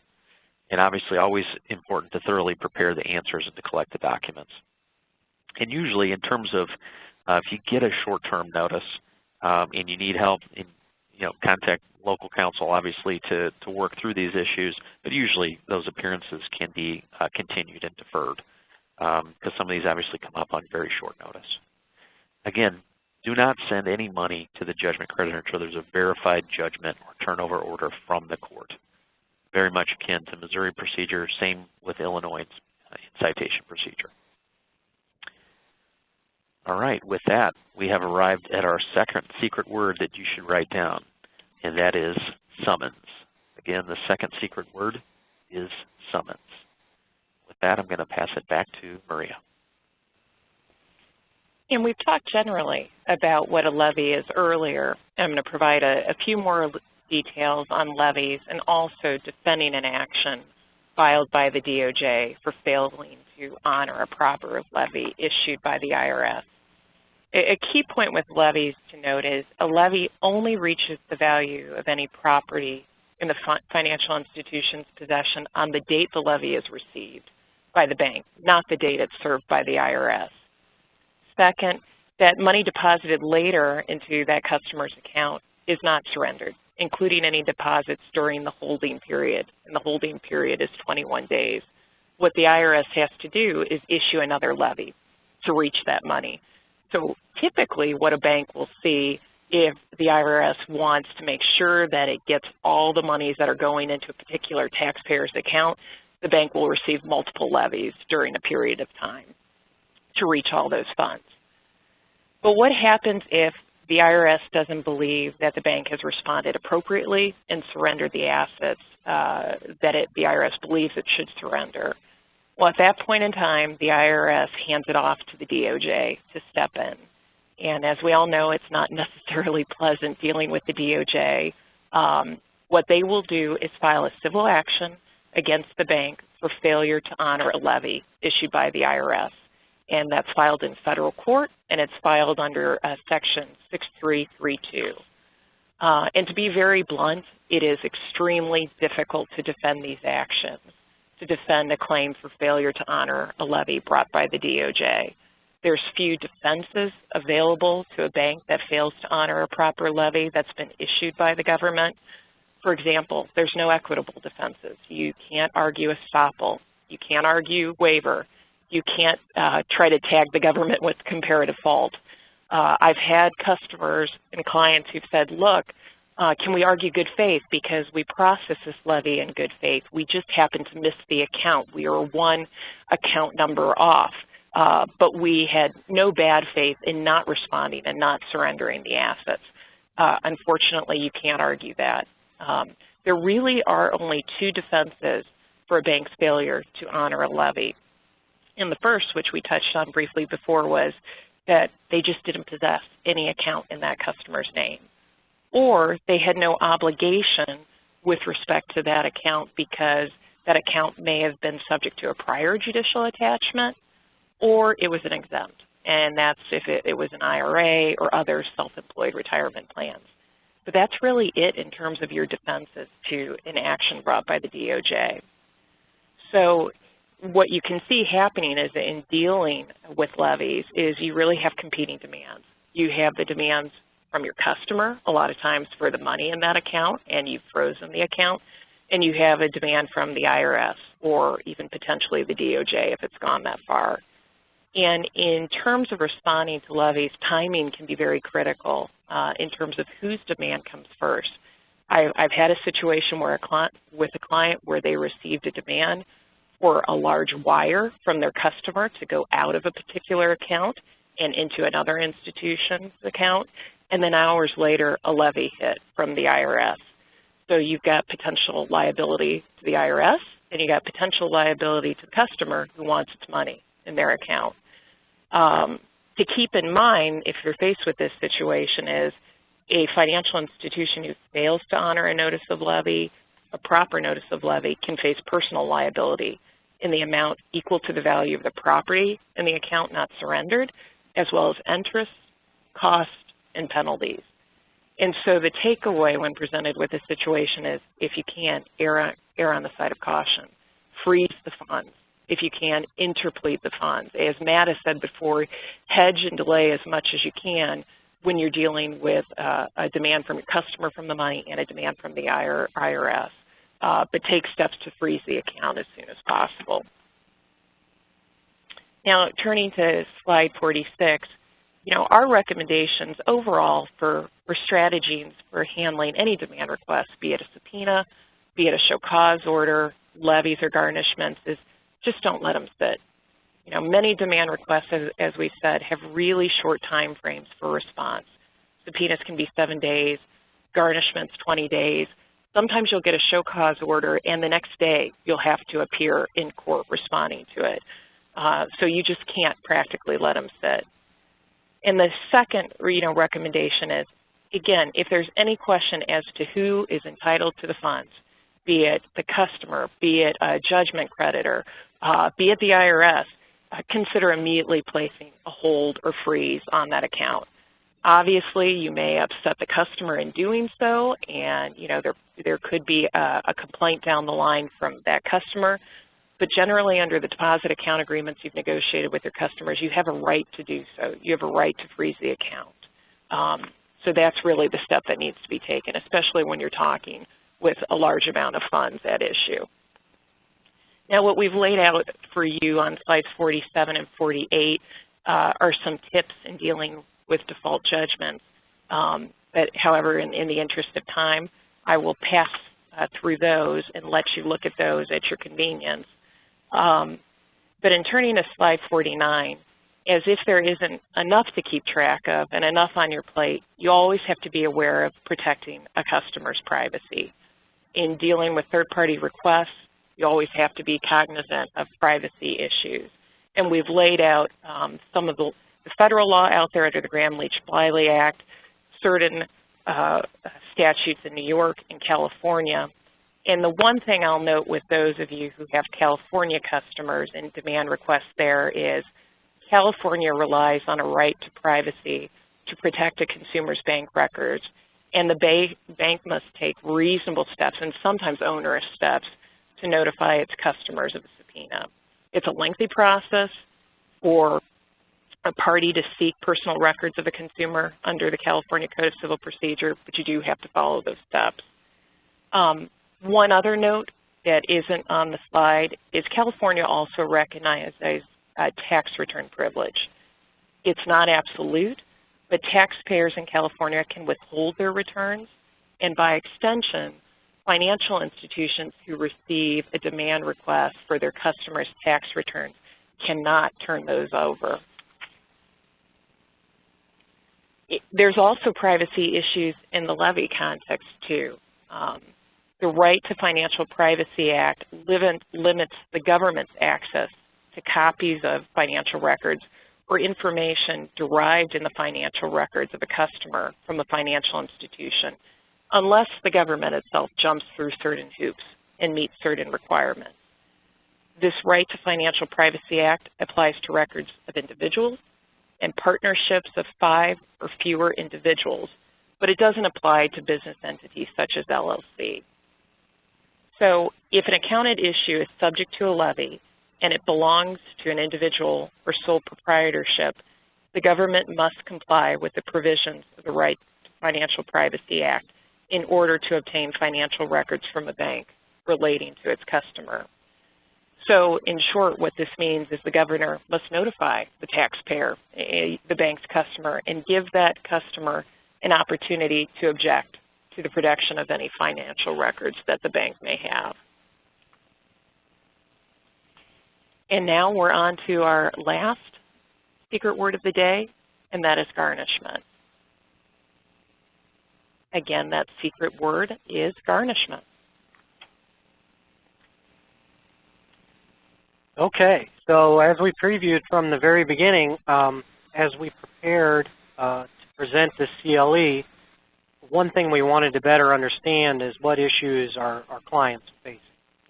And obviously always important to thoroughly prepare the answers and to collect the documents. And usually in terms of if you get a short-term notice and you need help, contact local counsel obviously to work through these issues, but usually those appearances can be continued and deferred because some of these obviously come up on very short notice. Again, do not send any money to the judgment creditor until there's a verified judgment or turnover order from the court. Very much akin to Missouri procedure, same with Illinois citation procedure. All right, with that, we have arrived at our second secret word that you should write down, and that is summons. Again, the second secret word is summons. With that, I'm going to pass it back to Maria. And we've talked generally about what a levy is earlier. I'm going to provide a few more details on levies and also defending an action filed by the DOJ for failing to honor a proper levy issued by the IRS. A key point with levies to note is a levy only reaches the value of any property in the financial institution's possession on the date the levy is received by the bank, not the date it's served by the IRS. Second, that money deposited later into that customer's account is not surrendered, including any deposits during the holding period, and the holding period is 21 days. What the IRS has to do is issue another levy to reach that money. So typically what a bank will see if the IRS wants to make sure that it gets all the monies that are going into a particular taxpayer's account, the bank will receive multiple levies during a period of time to reach all those funds. But what happens if the IRS doesn't believe that the bank has responded appropriately and surrendered the assets that the IRS believes it should surrender? Well, at that point in time, the IRS hands it off to the DOJ to step in. And as we all know, it's not necessarily pleasant dealing with the DOJ. What they will do is file a civil action against the bank for failure to honor a levy issued by the IRS. And that's filed in federal court, and it's filed under Section 6332. And to be very blunt, it is extremely difficult to defend these actions, to defend a claim for failure to honor a levy brought by the DOJ. There's few defenses available to a bank that fails to honor a proper levy that's been issued by the government. For example, there's no equitable defenses. You can't argue estoppel. You can't argue waiver. You can't try to tag the government with comparative fault. I've had customers and clients who've said, look, can we argue good faith because we processed this levy in good faith. We just happened to miss the account. We were one account number off, but we had no bad faith in not responding and not surrendering the assets. Unfortunately, you can't argue that. There really are only two defenses for a bank's failure to honor a levy. And the first, which we touched on briefly before, was that they just didn't possess any account in that customer's name, or they had no obligation with respect to that account because that account may have been subject to a prior judicial attachment, or it was an exempt, and that's if it was an IRA or other self-employed retirement plans. But that's really it in terms of your defenses to an action brought by the DOJ. So what you can see happening is in dealing with levies is you really have competing demands. You have the demands from your customer, a lot of times for the money in that account, and you've frozen the account, and you have a demand from the IRS or even potentially the DOJ if it's gone that far. And in terms of responding to levies, timing can be very critical in terms of whose demand comes first. I've had a situation where with a client where they received a demand for a large wire from their customer to go out of a particular account and into another institution's account, and then hours later, a levy hit from the IRS. So you've got potential liability to the IRS, and you got potential liability to the customer who wants its money in their account. To keep in mind, if you're faced with this situation, is a financial institution who fails to honor a notice of levy, a proper notice of levy, can face personal liability in the amount equal to the value of the property in the account not surrendered, as well as interest, cost, and penalties. And so the takeaway when presented with this situation is, if you can, err on the side of caution. Freeze the funds. If you can, interplead the funds. As Matt has said before, hedge and delay as much as you can when you're dealing with a demand from your customer from the money and a demand from the IRS. But take steps to freeze the account as soon as possible. Now, turning to slide 46, our recommendations overall for strategies for handling any demand request, be it a subpoena, be it a show cause order, levies or garnishments, is just don't let them sit. Many demand requests, as we said, have really short time frames for response. Subpoenas can be 7 days, garnishments 20 days. Sometimes you'll get a show cause order, and the next day you'll have to appear in court responding to it. So you just can't practically let them sit. And the second, recommendation is, again, if there's any question as to who is entitled to the funds, be it the customer, be it a judgment creditor, be it the IRS, consider immediately placing a hold or freeze on that account. Obviously, you may upset the customer in doing so, and there could be a complaint down the line from that customer. But generally, under the deposit account agreements you've negotiated with your customers, you have a right to do so. You have a right to freeze the account. So that's really the step that needs to be taken, especially when you're talking with a large amount of funds at issue. Now, what we've laid out for you on slides 47 and 48 are some tips in dealing with default judgments. But however, in the interest of time, I will pass through those and let you look at those at your convenience. But in turning to slide 49, as if there isn't enough to keep track of and enough on your plate, you always have to be aware of protecting a customer's privacy. In dealing with third-party requests, you always have to be cognizant of privacy issues. And we've laid out some of the federal law out there under the GrammL Bliley Act, certain statutes in New York and California, And the one thing I'll note with those of you who have California customers and demand requests there is California relies on a right to privacy to protect a consumer's bank records, and the bank must take reasonable steps and sometimes onerous steps to notify its customers of a subpoena. It's a lengthy process for a party to seek personal records of a consumer under the California Code of Civil Procedure, but you do have to follow those steps. One other note that isn't on the slide is California also recognizes a tax return privilege. It's not absolute, but taxpayers in California can withhold their returns, and by extension, financial institutions who receive a demand request for their customers' tax returns cannot turn those over. There's also privacy issues in the Levy context, too. The Right to Financial Privacy Act limits the government's access to copies of financial records or information derived in the financial records of a customer from a financial institution, unless the government itself jumps through certain hoops and meets certain requirements. This Right to Financial Privacy Act applies to records of individuals and partnerships of 5 or fewer individuals, but it doesn't apply to business entities such as LLC. So if an accounted issue is subject to a levy and it belongs to an individual or sole proprietorship, the government must comply with the provisions of the Right to Financial Privacy Act in order to obtain financial records from a bank relating to its customer. So in short, what this means is the governor must notify the taxpayer, the bank's customer, and give that customer an opportunity to object to the production of any financial records that the bank may have. And now we're on to our last secret word of the day, and that is garnishment. Again, that secret word is garnishment. Okay, so as we previewed from the very beginning, as we prepared to present the CLE, one thing we wanted to better understand is what issues our clients face.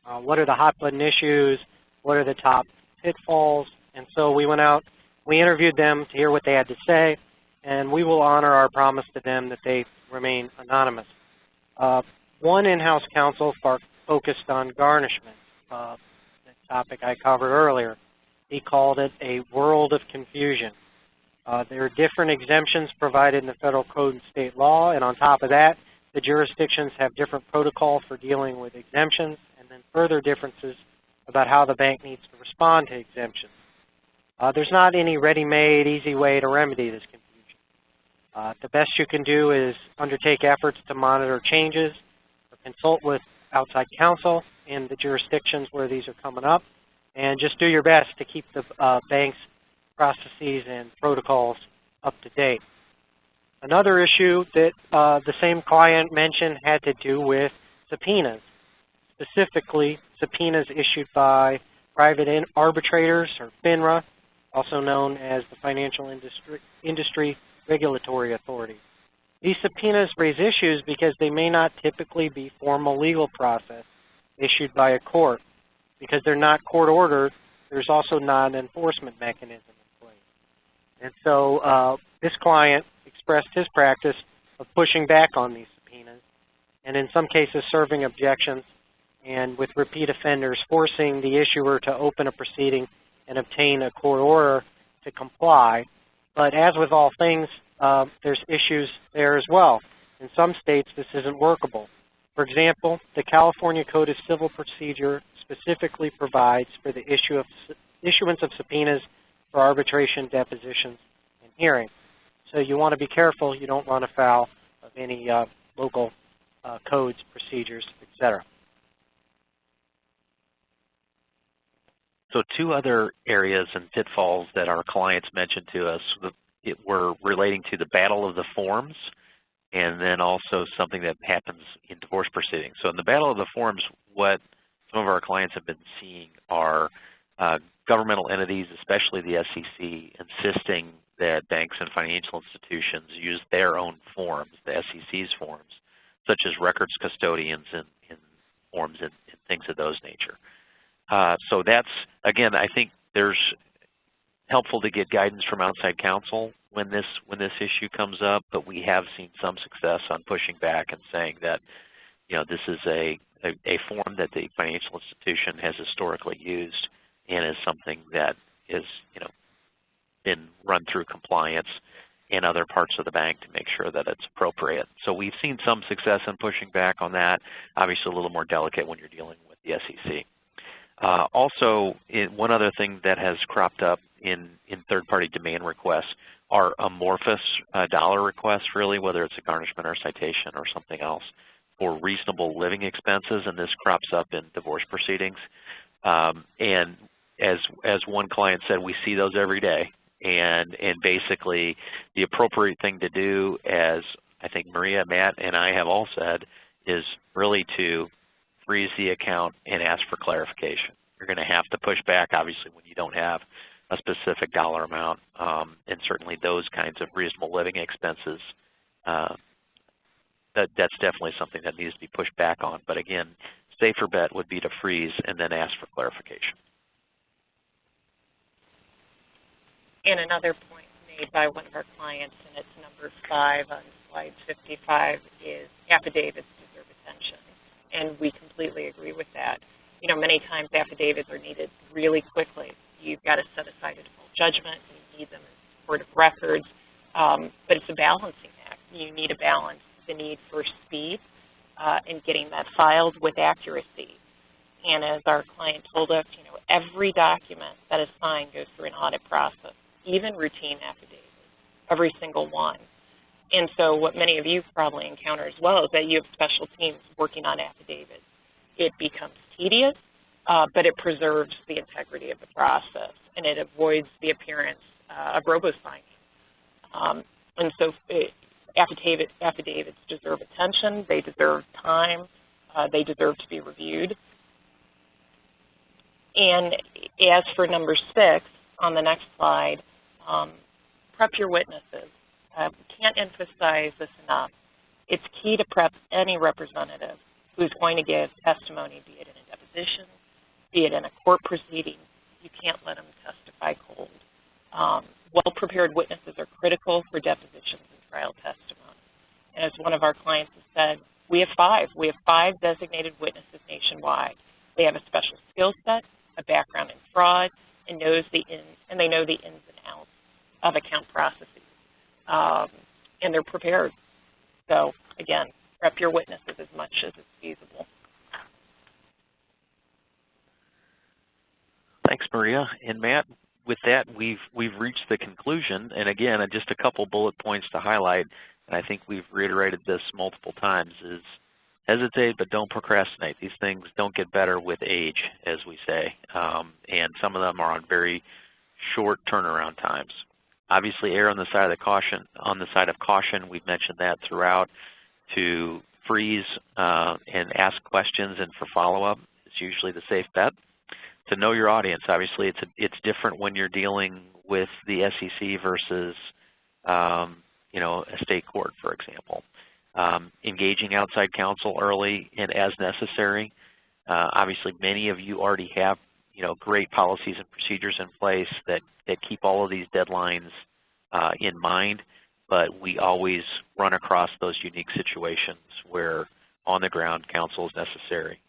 What are the hot button issues? What are the top pitfalls? And so we went out, we interviewed them to hear what they had to say, and we will honor our promise to them that they remain anonymous. One in-house counsel focused on garnishment, the topic I covered earlier. He called it a world of confusion. There are different exemptions provided in the federal code and state law, and on top of that, the jurisdictions have different protocol for dealing with exemptions, and then further differences about how the bank needs to respond to exemptions. There's not any ready-made, easy way to remedy this confusion. The best you can do is undertake efforts to monitor changes or consult with outside counsel in the jurisdictions where these are coming up, and just do your best to keep the bank's processes and protocols up to date. Another issue that the same client mentioned had to do with subpoenas, specifically subpoenas issued by private arbitrators, or FINRA, also known as the Financial Industry Regulatory Authority. These subpoenas raise issues because they may not typically be formal legal process issued by a court. Because they're not court ordered, there's also not an enforcement mechanism in place. And so this client expressed his practice of pushing back on these subpoenas, and in some cases serving objections, and with repeat offenders forcing the issuer to open a proceeding and obtain a court order to comply. But as with all things, there's issues there as well. In some states, this isn't workable. For example, the California Code of Civil Procedure specifically provides for the issuance of subpoenas for arbitration, depositions, and hearings. So you want to be careful you don't run afoul of any local codes, procedures, etc. So 2 other areas and pitfalls that our clients mentioned to us were relating to the battle of the forms, and then also something that happens in divorce proceedings. So in the battle of the forms, what some of our clients have been seeing are governmental entities, especially the SEC, insisting that banks and financial institutions use their own forms, the SEC's forms, such as records custodians in Form nature. So that's, again, I think there's helpful to get guidance from outside counsel when this issue comes up, but we have seen some success on pushing back and saying that, this is a form that the financial institution has historically used and is something that is, been run through compliance in other parts of the bank to make sure that it's appropriate. So we've seen some success in pushing back on that. Obviously a little more delicate when you're dealing with the SEC. Also, one other thing that has cropped up in third-party demand requests are amorphous dollar requests, really, whether it's a garnishment or citation or something else, for reasonable living expenses, and this crops up in divorce proceedings. And as one client said, we see those every day, and basically the appropriate thing to do, as I think Maria, Matt, and I have all said, is really to freeze the account and ask for clarification. You're going to have to push back, obviously, when you don't have a specific dollar amount, and certainly those kinds of reasonable living expenses, that's definitely something that needs to be pushed back on. But again, safer bet would be to freeze and then ask for clarification. And another point made by one of our clients, and it's number 5 on slide 55, is affidavits deserve attention. And we completely agree with that. Many times affidavits are needed really quickly. You've got to set aside a default judgment. You need them in support of records. But it's a balancing act. You need to balance the need for speed and getting that filed with accuracy. And as our client told us, every document that is signed goes through an audit process, even routine affidavits, every single one. And so what many of you probably encounter as well is that you have special teams working on affidavits. It becomes tedious, but it preserves the integrity of the process, and it avoids the appearance of robo-signing. And so affidavits deserve attention, they deserve time, they deserve to be reviewed. And as for number 6 on the next slide, prep your witnesses. Can't emphasize this enough. It's key to prep any representative who's going to give testimony, be it in a deposition, be it in a court proceeding. You can't let them testify cold. Well-prepared witnesses are critical for depositions and trial testimony. And as one of our clients has said, we have 5. We have 5 designated witnesses nationwide. They have a special skill set, a background in fraud, and they know the ins and outs of account processes. And they're prepared. So again, prep your witnesses as much as it's feasible. Thanks, Maria and Matt. With that, we've reached the conclusion. And again, just a couple bullet points to highlight, and I think we've reiterated this multiple times, is hesitate but don't procrastinate. These things don't get better with age, as we say, and some of them are on very short turnaround times. Obviously, err on the side of caution. On the side of caution, we've mentioned that throughout. To freeze and ask questions and for follow-up is usually the safe bet. To know your audience, obviously, it's different when you're dealing with the SEC versus a state court, for example. Engaging outside counsel early and as necessary. Obviously, many of you already have great policies and procedures in place that keep all of these deadlines in mind, but we always run across those unique situations where on-the-ground counsel is necessary.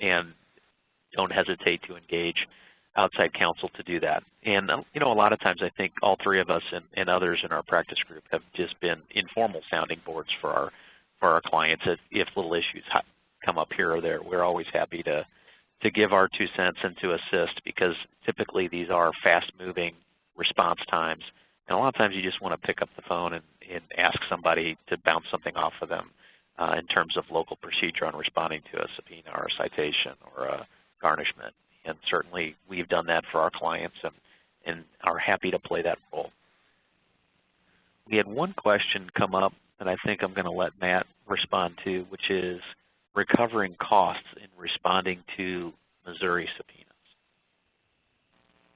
And don't hesitate to engage outside counsel to do that. And a lot of times I think all 3 of us and others in our practice group have just been informal sounding boards for our clients. If little issues come up here or there, we're always happy to give our 2 cents and to assist, because typically these are fast-moving response times. And a lot of times you just want to pick up the phone and ask somebody to bounce something off of them in terms of local procedure on responding to a subpoena or a citation or a garnishment. And certainly we've done that for our clients and are happy to play that role. We had one question come up that I think I'm going to let Matt respond to, which is recovering costs in responding to Missouri subpoenas.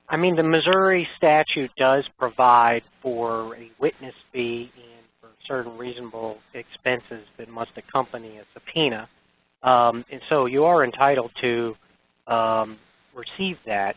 I mean, the Missouri statute does provide for a witness fee and for certain reasonable expenses that must accompany a subpoena. And so you are entitled to receive that.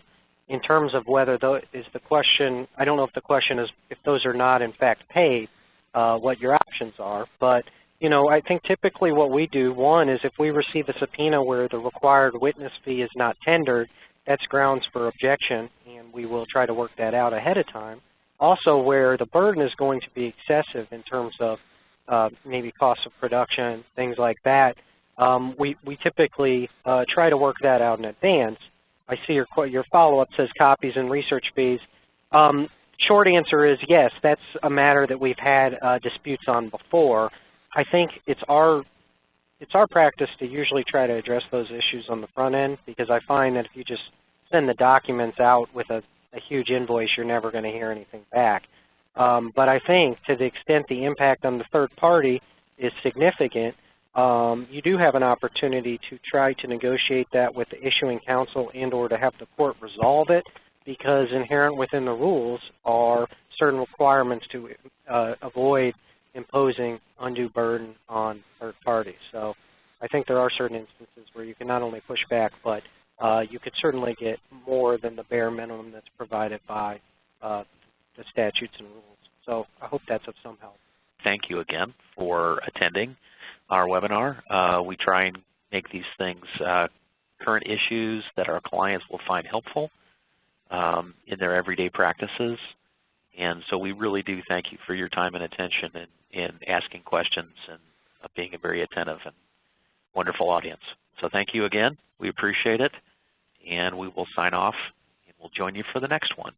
In terms of whether is the question, I don't know if the question is if those are not in fact paid, what your options are. But you know, I think typically what we do, one, is if we receive a subpoena where the required witness fee is not tendered, that's grounds for objection, and we will try to work that out ahead of time. Also, where the burden is going to be excessive in terms of maybe cost of production, things like that, we typically try to work that out in advance. I see your follow-up says copies and research fees. Short answer is yes, that's a matter that we've had disputes on before. I think it's our practice to usually try to address those issues on the front end, because I find that if you just send the documents out with a huge invoice, you're never going to hear anything back. But I think to the extent the impact on the third party is significant, you do have an opportunity to try to negotiate that with the issuing counsel and or to have the court resolve it, because inherent within the rules are certain requirements to avoid imposing undue burden on third parties. So I think there are certain instances where you can not only push back, but you could certainly get more than the bare minimum that's provided by the statutes and rules. So I hope that's of some help. Thank you again for attending our webinar. We try and make these things current issues that our clients will find helpful in their everyday practices. And so we really do thank you for your time and attention in asking questions and being a very attentive and wonderful audience. So thank you again. We appreciate it. And we will sign off, and we'll join you for the next one.